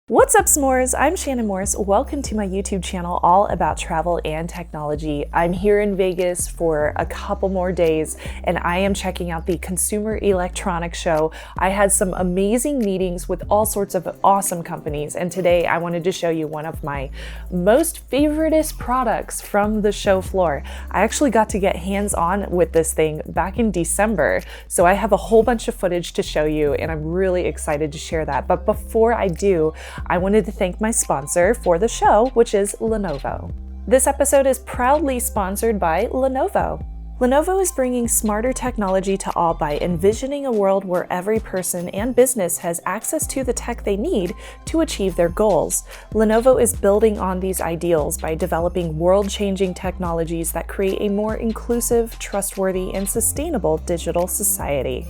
What's up, s'mores? I'm Shannon Morse. Welcome to my YouTube channel all about travel and technology. I'm here in Vegas for a couple more days and I am checking out the Consumer Electronics Show. I had some amazing meetings with all sorts of awesome companies, and today I wanted to show you one of my most favoriteest products from the show floor. I actually got to get hands-on with this thing back in December, so I have a whole bunch of footage to show you and I'm really excited to share that. But before I do, I wanted to thank my sponsor for the show, which is Lenovo. This episode is proudly sponsored by Lenovo. Lenovo is bringing smarter technology to all by envisioning a world where every person and business has access to the tech they need to achieve their goals. Lenovo is building on these ideals by developing world-changing technologies that create a more inclusive, trustworthy, and sustainable digital society.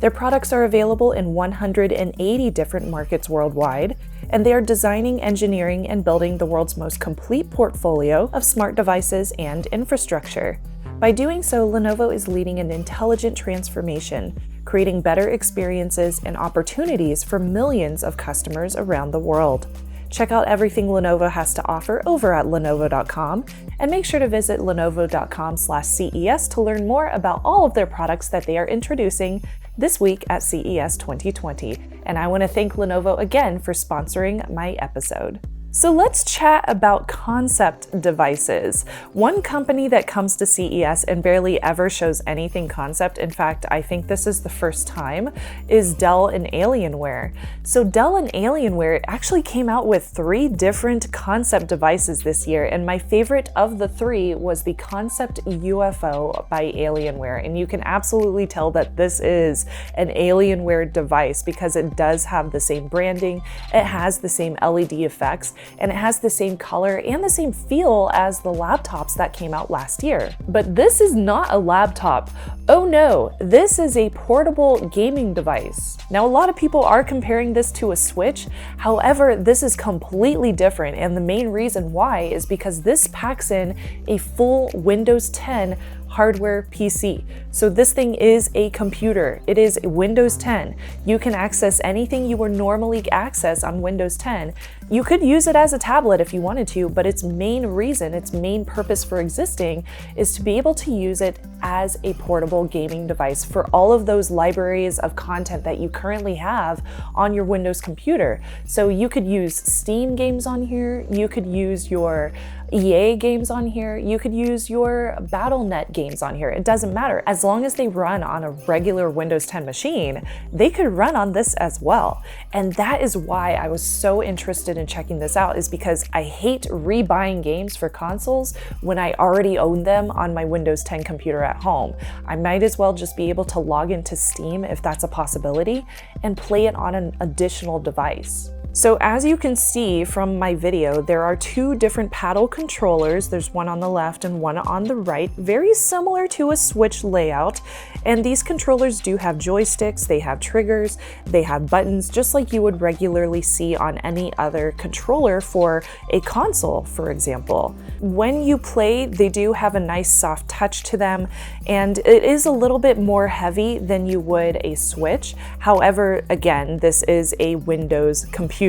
Their products are available in 180 different markets worldwide, and they are designing, engineering, and building the world's most complete portfolio of smart devices and infrastructure. By doing so, Lenovo is leading an intelligent transformation, creating better experiences and opportunities for millions of customers around the world. Check out everything Lenovo has to offer over at lenovo.com, and make sure to visit lenovo.com/CES to learn more about all of their products that they are introducing this week at CES 2020. And I want to thank Lenovo again for sponsoring my episode. So let's chat about concept devices. One company that comes to CES and barely ever shows anything concept, in fact, I think this is the first time, is Dell and Alienware. So Dell and Alienware actually came out with 3 different concept devices this year, and my favorite of the 3 was the Concept UFO by Alienware. And you can absolutely tell that this is an Alienware device because it does have the same branding, it has the same LED effects, and it has the same color and the same feel as the laptops that came out last year. But this is not a laptop. Oh no, this is a portable gaming device. Now, a lot of people are comparing this to a Switch. However, this is completely different, and the main reason why is because this packs in a full Windows 10 hardware PC. So this thing is a computer. It is Windows 10. You can access anything you would normally access on Windows 10. You could use it as a tablet if you wanted to, but its main reason, its main purpose for existing is to be able to use it as a portable gaming device for all of those libraries of content that you currently have on your Windows computer. So you could use Steam games on here, you could use your EA games on here, you could use your Battle.net games on here. It doesn't matter. As long as they run on a regular Windows 10 machine, they could run on this as well. And that is why I was so interested in checking this out, is because I hate rebuying games for consoles when I already own them on my Windows 10 computer at home. I might as well just be able to log into Steam, if that's a possibility, and play it on an additional device. So as you can see from my video, there are 2 different paddle controllers. There's one on the left and one on the right, very similar to a Switch layout. And these controllers do have joysticks, they have triggers, they have buttons, just like you would regularly see on any other controller for a console, for example. When you play, they do have a nice soft touch to them, and it is a little bit more heavy than you would a Switch. However, again, this is a Windows computer.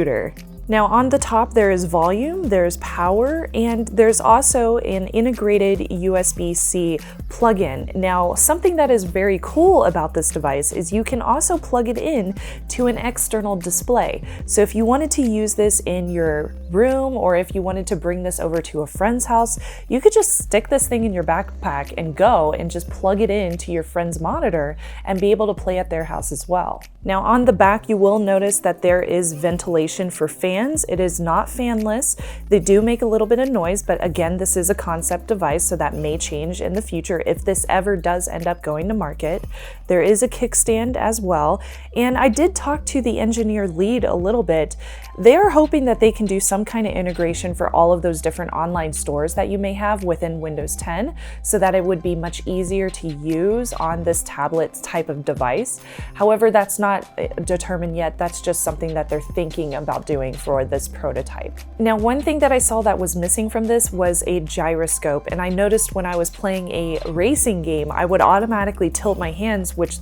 Now on the top there is volume, there's power, and there's also an integrated USB-C plug-in. Now, something that is very cool about this device is you can also plug it in to an external display. So if you wanted to use this in your room, or if you wanted to bring this over to a friend's house, you could just stick this thing in your backpack and go and just plug it into your friend's monitor and be able to play at their house as well. Now on the back, you will notice that there is ventilation for fans. It is not fanless. They do make a little bit of noise, but again, this is a concept device, so that may change in the future if this ever does end up going to market. There is a kickstand as well, and I did talk to the engineer lead a little bit. They are hoping that they can do something some kind of integration for all of those different online stores that you may have within Windows 10, so that it would be much easier to use on this tablet type of device. However, that's not determined yet. That's just something that they're thinking about doing for this prototype. Now, one thing that I saw that was missing from this was a gyroscope, and I noticed when I was playing a racing game, I would automatically tilt my hands with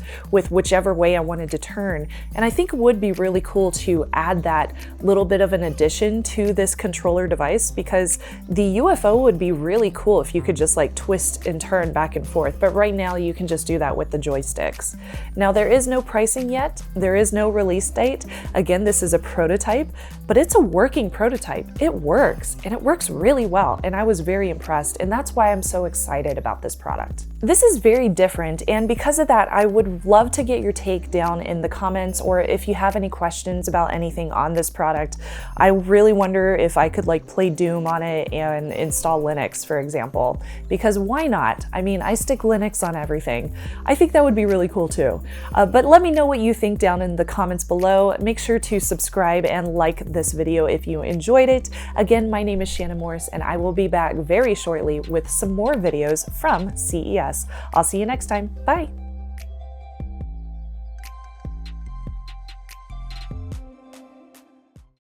whichever way I wanted to turn. And I think it would be really cool to add that little bit of an addition to this controller device, because the UFO would be really cool if you could just like twist and turn back and forth. But right now you can just do that with the joysticks. Now, there is no pricing yet. There is no release date. Again, this is a prototype, but it's a working prototype. It works, and it works really well. And I was very impressed. And that's why I'm so excited about this product. This is very different, and because of that, I would love to get your take down in the comments, or if you have any questions about anything on this product. I really wonder if I could like play Doom on it and install Linux, for example, because why not? I mean, I stick Linux on everything. I think that would be really cool too. But let me know what you think down in the comments below. Make sure to subscribe and like this video if you enjoyed it. Again, my name is Shannon Morse, and I will be back very shortly with some more videos from CES. I'll see you next time. Bye.